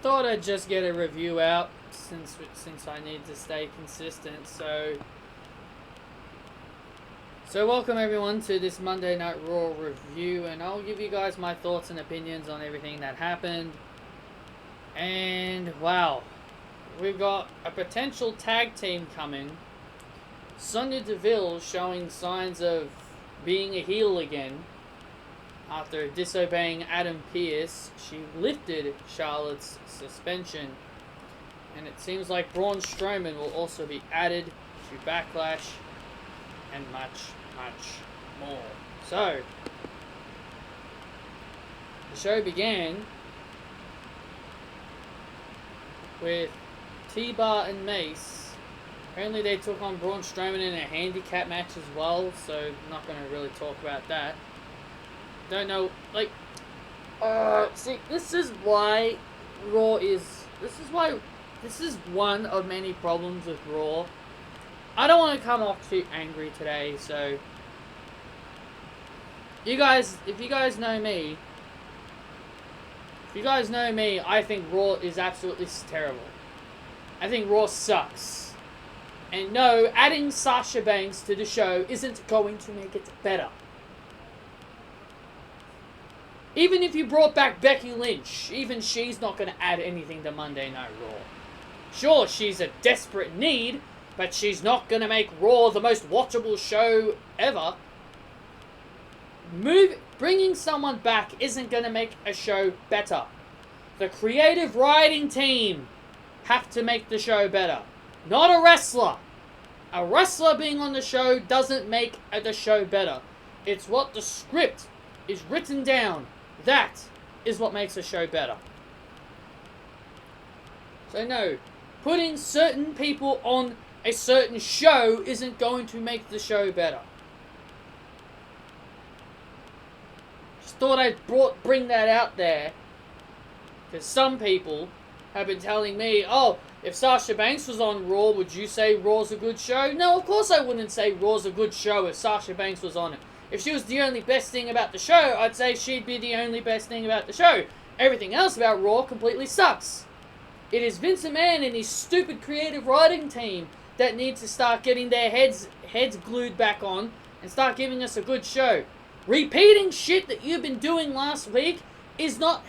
thought I'd just get a review out since I need to stay consistent. So welcome everyone to this Monday Night Raw review, and I'll give you guys my thoughts and opinions on everything that happened. And wow, we've got a potential tag team coming. Sonya Deville showing signs of being a heel again. After disobeying Adam Pearce, she lifted Charlotte's suspension. And it seems like Braun Strowman will also be added to Backlash and much, much more. So, the show began with T-Bar and Mace. Apparently they took on Braun Strowman in a handicap match as well, so I'm not going to really talk about that. Don't know, like, see, this is why Raw is, this is one of many problems with Raw. I don't want to come off too angry today, so, if you guys know me, I think Raw is absolutely terrible. I think Raw sucks. And no, adding Sasha Banks to the show isn't going to make it better. Even if you brought back Becky Lynch, even she's not going to add anything to Monday Night Raw. Sure, she's a desperate need, but she's not going to make Raw the most watchable show ever. Bringing someone back isn't going to make a show better. The creative writing team have to make the show better. Not a wrestler. A wrestler being on the show doesn't make the show better. It's what the script is written down. That is what makes a show better. So no, putting certain people on a certain show isn't going to make the show better. Just thought I'd bring that out there. Because some people have been telling me, oh, if Sasha Banks was on Raw, would you say Raw's a good show? No, of course I wouldn't say Raw's a good show if Sasha Banks was on it. If she was the only best thing about the show, I'd say she'd be the only best thing about the show. Everything else about Raw completely sucks. It is Vince McMahon and his stupid creative writing team that need to start getting their heads glued back on and start giving us a good show. Repeating shit that you've been doing last week is not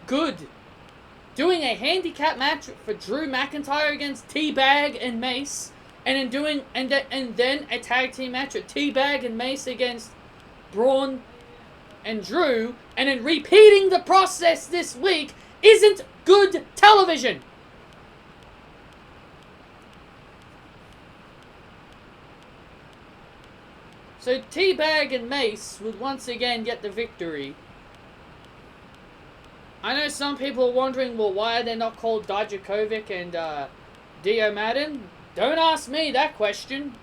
good. Doing a handicap match for Drew McIntyre against T-Bag and Mace, and then a tag team match with T-Bag and Mace against Braun and Drew, and then repeating the process this week isn't good television. So T-Bag and Mace would once again get the victory. I know some people are wondering, well, why are they not called Dijakovic and Dio Madden? Don't ask me that question.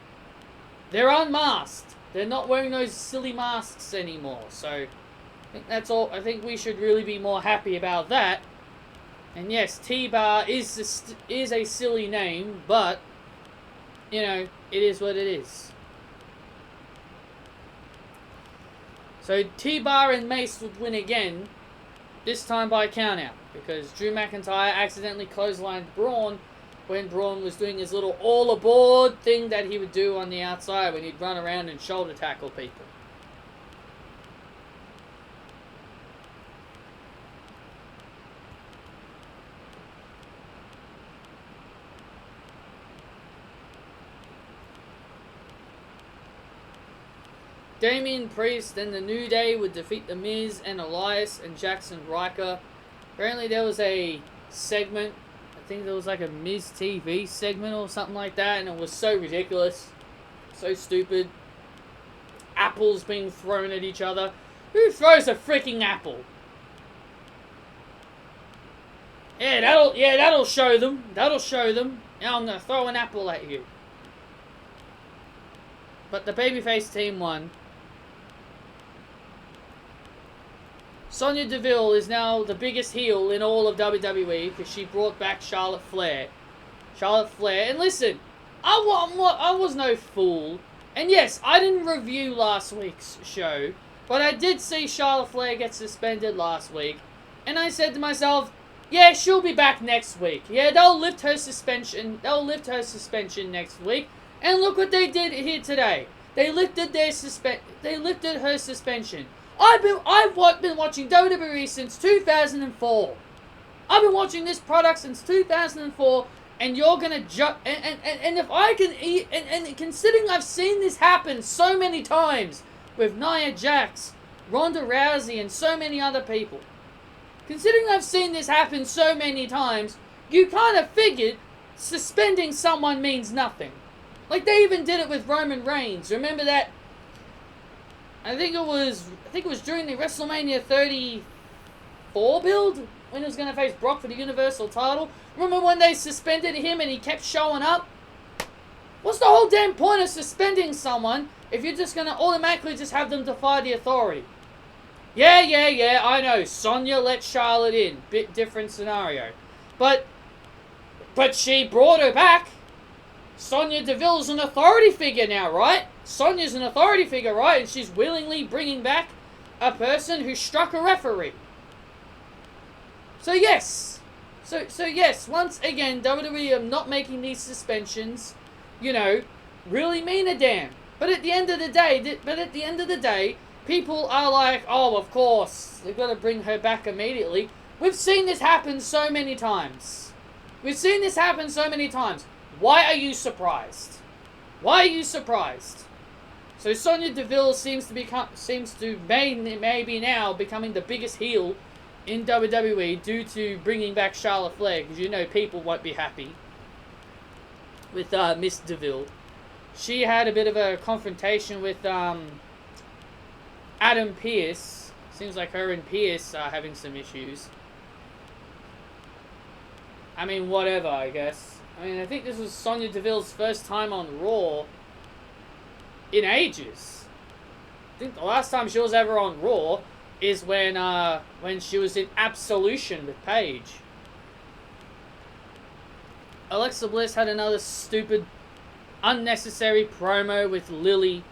They're unmasked. They're not wearing those silly masks anymore. So, I think that's all. I think we should really be more happy about that. And yes, T-Bar is a silly name, but, you know, it is what it is. So, T-Bar and Mace would win again. This time by countout, because Drew McIntyre accidentally clotheslined Braun when Braun was doing his little all aboard thing that he would do on the outside when he'd run around and shoulder tackle people. Damian Priest and the New Day would defeat The Miz and Elias and Jackson Ryker. Apparently there was a segment, I think there was like a Miz TV segment or something like that, and it was so ridiculous, so stupid. Apples being thrown at each other. Who throws a freaking apple? Yeah, that'll show them. That'll show them. Now I'm gonna throw an apple at you. But the babyface team won. Sonya Deville is now the biggest heel in all of WWE because she brought back Charlotte Flair. And listen, I was no fool. And yes, I didn't review last week's show, but I did see Charlotte Flair get suspended last week. And I said to myself, yeah, she'll be back next week. Yeah, they'll lift her suspension. They'll lift her suspension next week. And look what they did here today. They lifted her suspension. I've been watching WWE since 2004. I've been watching this product since 2004, and you're gonna and if I can eat and considering I've seen this happen so many times with Nia Jax, Ronda Rousey, and so many other people. Considering I've seen this happen so many times, you kind of figured suspending someone means nothing. Like, they even did it with Roman Reigns. Remember that? I think it was during the WrestleMania 34 build when he was going to face Brock for the Universal title. Remember when they suspended him and he kept showing up? What's the whole damn point of suspending someone if you're just going to automatically just have them defy the authority? Yeah, I know. Sonya let Charlotte in. Bit different scenario. But she brought her back. Sonya Deville's an authority figure now, right? Sonya's an authority figure, right? And she's willingly bringing back a person who struck a referee. So yes. So yes, once again, WWE are not making these suspensions, really mean a damn. But at the end of the day, people are like, oh, of course, they've got to bring her back immediately. We've seen this happen so many times. Why are you surprised? So Sonya Deville seems to maybe now becoming the biggest heel in WWE due to bringing back Charlotte Flair, because people won't be happy with Miss Deville. She had a bit of a confrontation with Adam Pearce. Seems like her and Pearce are having some issues. I mean, whatever, I guess. I think this was Sonya Deville's first time on Raw in ages. I think the last time she was ever on Raw is when she was in Absolution with Paige. Alexa Bliss had another stupid, unnecessary promo with Lily.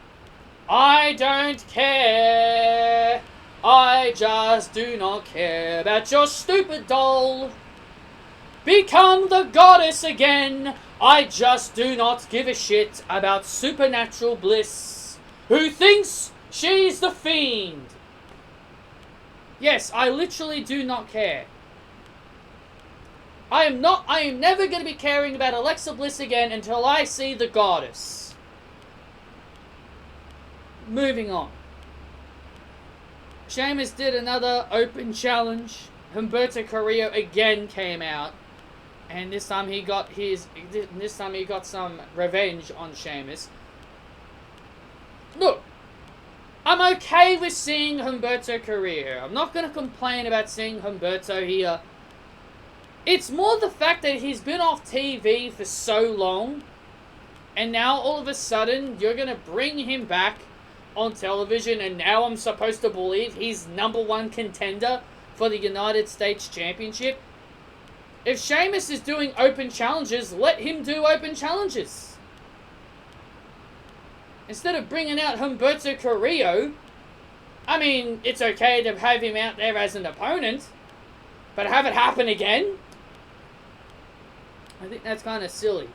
I don't care. I just do not care about your stupid doll. Become the goddess again. I just do not give a shit about Supernatural Bliss, who thinks she's the Fiend. Yes, I literally do not care. I am never going to be caring about Alexa Bliss again until I see the goddess. Moving on. Sheamus did another open challenge. Humberto Carrillo again came out. And this time he got some revenge on Sheamus. Look, I'm okay with seeing Humberto Carrillo. I'm not going to complain about seeing Humberto here. It's more the fact that he's been off TV for so long, and now all of a sudden you're going to bring him back on television, and now I'm supposed to believe he's #1 contender for the United States Championship. If Sheamus is doing open challenges, let him do open challenges. Instead of bringing out Humberto Carrillo, it's okay to have him out there as an opponent, but have it happen again? I think that's kind of silly.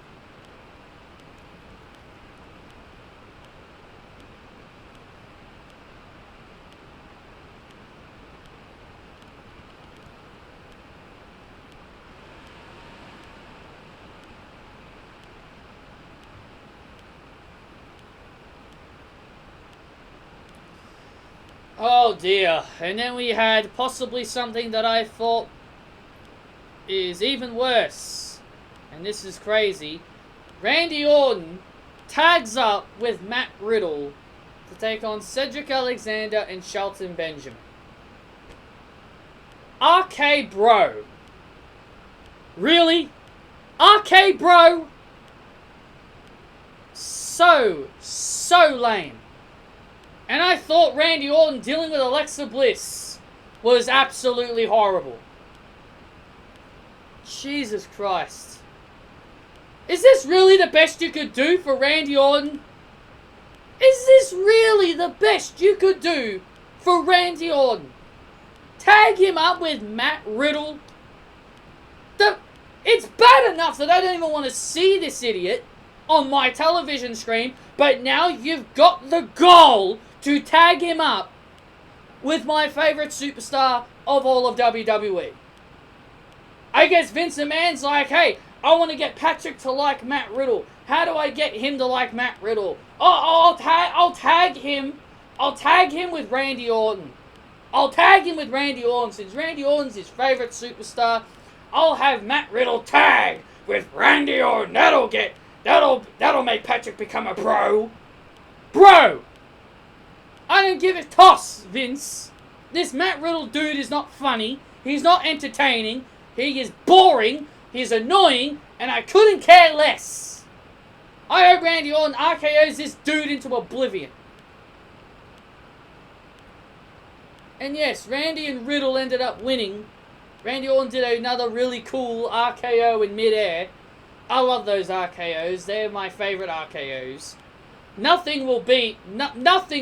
Oh dear. And then we had possibly something that I thought is even worse. And this is crazy. Randy Orton tags up with Matt Riddle to take on Cedric Alexander and Shelton Benjamin. RK Bro. Really? RK Bro? So lame. And I thought Randy Orton dealing with Alexa Bliss was absolutely horrible. Jesus Christ. Is this really the best you could do for Randy Orton? Is this really the best you could do for Randy Orton? tag him up with Matt Riddle. It's bad enough that I don't even want to see this idiot on my television screen, but now you've got the gall to tag him up with my favorite superstar of all of WWE. I guess Vince McMahon's like, hey, I want to get Patrick to like Matt Riddle. How do I get him to like Matt Riddle? Oh, I'll tag him. I'll tag him with Randy Orton. I'll tag him with Randy Orton since Randy Orton's his favorite superstar. I'll have Matt Riddle tag with Randy Orton. That'll make Patrick become a bro. Bro! I don't give a toss, Vince. This Matt Riddle dude is not funny. He's not entertaining. He is boring. He's annoying. And I couldn't care less. I hope Randy Orton RKO's this dude into oblivion. And yes, Randy and Riddle ended up winning. Randy Orton did another really cool RKO in midair. I love those RKOs. They're my favorite RKOs. Nothing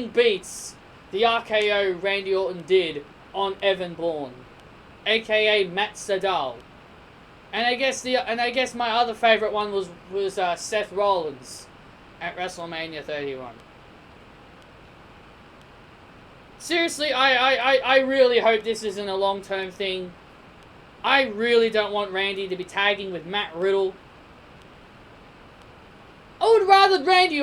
beats the RKO Randy Orton did on Evan Bourne, aka Matt Sydal. And I guess my other favorite one was Seth Rollins at WrestleMania 31. Seriously, I really hope this isn't a long-term thing. I really don't want Randy to be tagging with Matt Riddle. I would rather Randy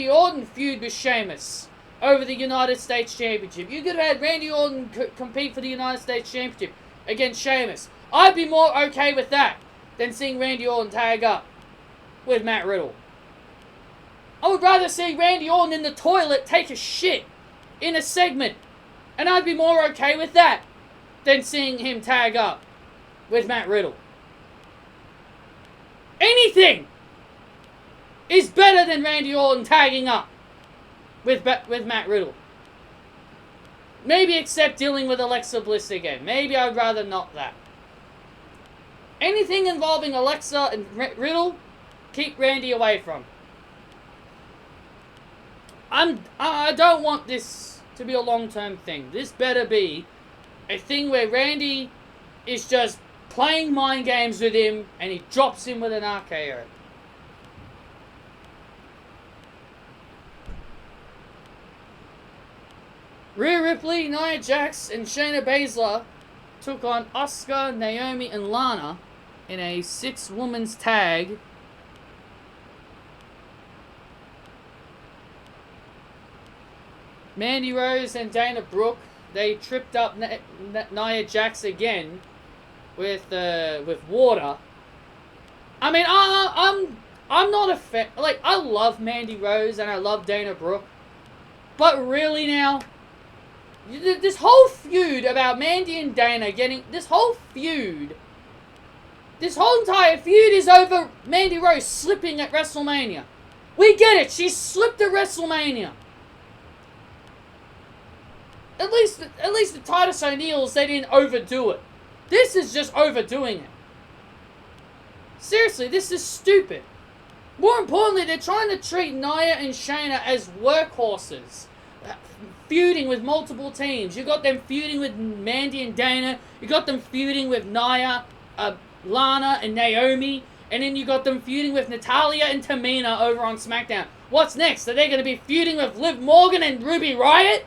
Orton feud with Sheamus over the United States Championship. You could have had Randy Orton compete for the United States Championship against Sheamus. I'd be more okay with that than seeing Randy Orton tag up with Matt Riddle. I would rather see Randy Orton in the toilet take a shit in a segment, and I'd be more okay with that than seeing him tag up with Matt Riddle. Anything is better than Randy Orton tagging up with Matt Riddle. Maybe except dealing with Alexa Bliss again. Maybe I'd rather not that. Anything involving Alexa and Riddle, keep Randy away from. I don't want this to be a long-term thing. This better be a thing where Randy is just playing mind games with him and he drops him with an RKO. Rhea Ripley, Nia Jax, and Shayna Baszler took on Asuka, Naomi, and Lana in a 6-women's tag. Mandy Rose and Dana Brooke, they tripped up Nia Jax again with water. I mean, I'm not a fan. Like, I love Mandy Rose and I love Dana Brooke, but really now, this whole feud about Mandy and Dana this whole entire feud is over Mandy Rose slipping at WrestleMania. We get it. She slipped at WrestleMania. At least the Titus O'Neills, they didn't overdo it. This is just overdoing it. Seriously, this is stupid. More importantly, they're trying to treat Nia and Shayna as workhorses. Feuding with multiple teams. You got them feuding with Mandy and Dana. You got them feuding with Nia, Lana, and Naomi. And then you got them feuding with Natalya and Tamina over on SmackDown. What's next? Are they going to be feuding with Liv Morgan and Ruby Riott?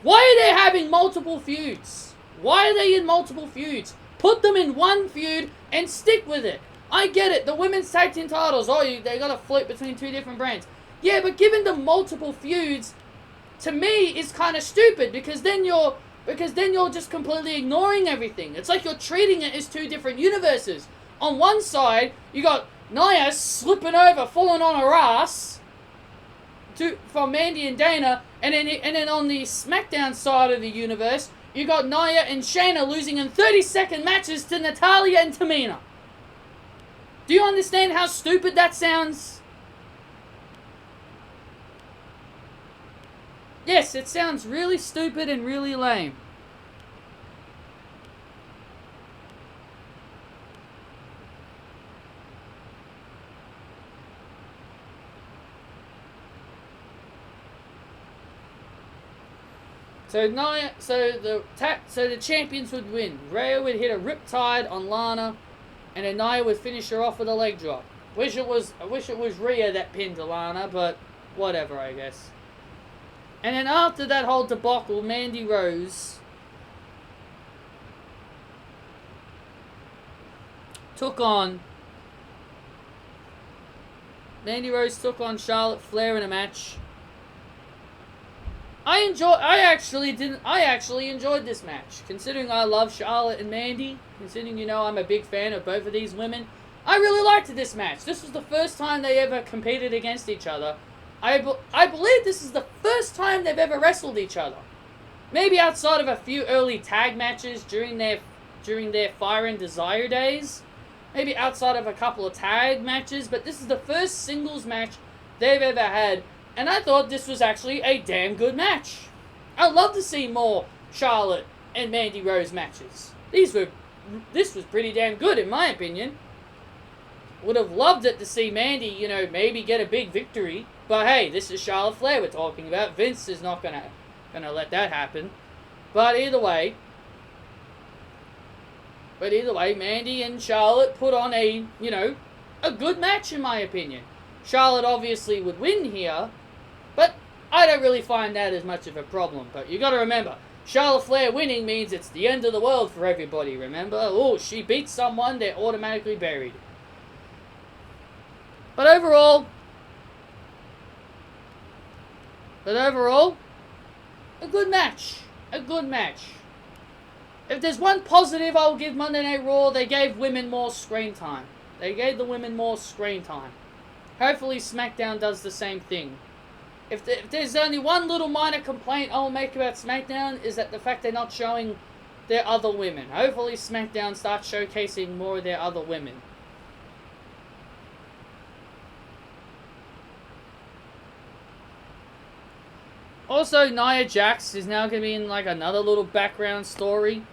Why are they having multiple feuds? Why are they in multiple feuds? Put them in one feud and stick with it. I get it. The women's tag team titles. They got to float between 2 different brands. Yeah, but giving them multiple feuds, to me, is kind of stupid because then you're just completely ignoring everything. It's like you're treating it as 2 different universes. On one side, you got Nia slipping over, falling on her ass from Mandy and Dana, and then on the SmackDown side of the universe, you got Nia and Shayna losing in 30-second matches to Natalya and Tamina. Do you understand how stupid that sounds? Yes, it sounds really stupid and really lame. So the champions would win. Rhea would hit a riptide on Lana, and then Nia would finish her off with a leg drop. I wish it was Rhea that pinned Lana, but whatever, I guess. And then after that whole debacle, Mandy Rose took on Charlotte Flair in a match. I actually enjoyed this match. Considering I love Charlotte and Mandy, considering, I'm a big fan of both of these women, I really liked this match. This was the first time they ever competed against each other. I believe this is the first time they've ever wrestled each other. Maybe outside of a few early tag matches during their Fire and Desire days. Maybe outside of a couple of tag matches, but this is the first singles match they've ever had. And I thought this was actually a damn good match. I'd love to see more Charlotte and Mandy Rose matches. This was pretty damn good in my opinion. Would have loved it to see Mandy, maybe get a big victory. But hey, this is Charlotte Flair we're talking about. Vince is not gonna let that happen. But either way, Mandy and Charlotte put on a good match in my opinion. Charlotte obviously would win here, but I don't really find that as much of a problem. But you gotta remember, Charlotte Flair winning means it's the end of the world for everybody, remember? Oh, she beats someone, they're automatically buried. But overall, a good match. A good match. If there's one positive I'll give Monday Night Raw, they gave women more screen time. They gave the women more screen time. Hopefully SmackDown does the same thing. If there's only one little minor complaint I'll make about SmackDown is that the fact they're not showing their other women. Hopefully SmackDown starts showcasing more of their other women. Also, Nia Jax is now going to be in another little background story.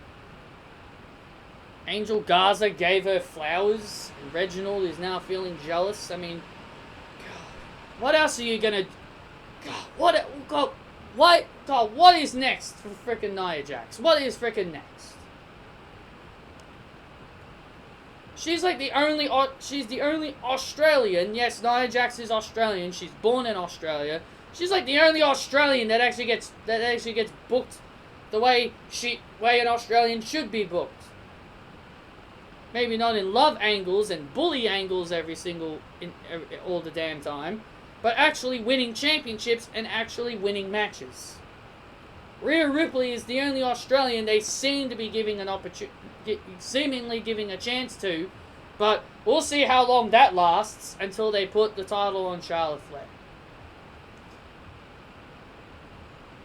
Angel Garza gave her flowers, and Reginald is now feeling jealous. I mean, God, what else are you gonna? What is next for frickin' Nia Jax? What is frickin' next? She's the only Australian. Yes, Nia Jax is Australian. She's born in Australia. She's the only Australian that actually gets booked the way an Australian should be booked. Maybe not in love angles and bully angles all the damn time, but actually winning championships and actually winning matches. Rhea Ripley is the only Australian they seem to be seemingly giving a chance to, but we'll see how long that lasts until they put the title on Charlotte Flair.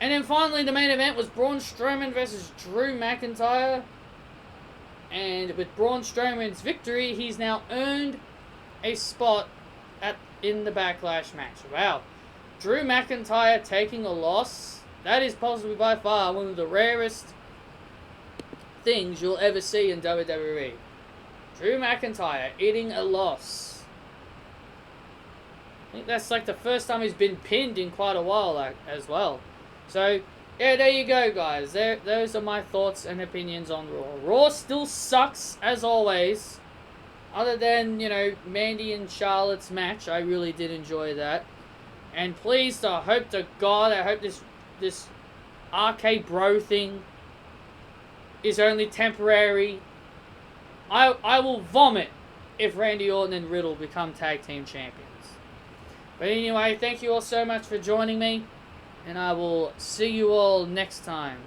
And then finally, the main event was Braun Strowman versus Drew McIntyre. And with Braun Strowman's victory, he's now earned a spot in the Backlash match. Wow. Drew McIntyre taking a loss. That is possibly by far one of the rarest things you'll ever see in WWE. Drew McIntyre eating a loss. I think that's the first time he's been pinned in quite a while as well. So, yeah, there you go, guys. Those are my thoughts and opinions on Raw. Raw still sucks, as always. Other than, Mandy and Charlotte's match. I really did enjoy that. And please, I hope this RK Bro thing is only temporary. I will vomit if Randy Orton and Riddle become tag team champions. But anyway, thank you all so much for joining me. And I will see you all next time.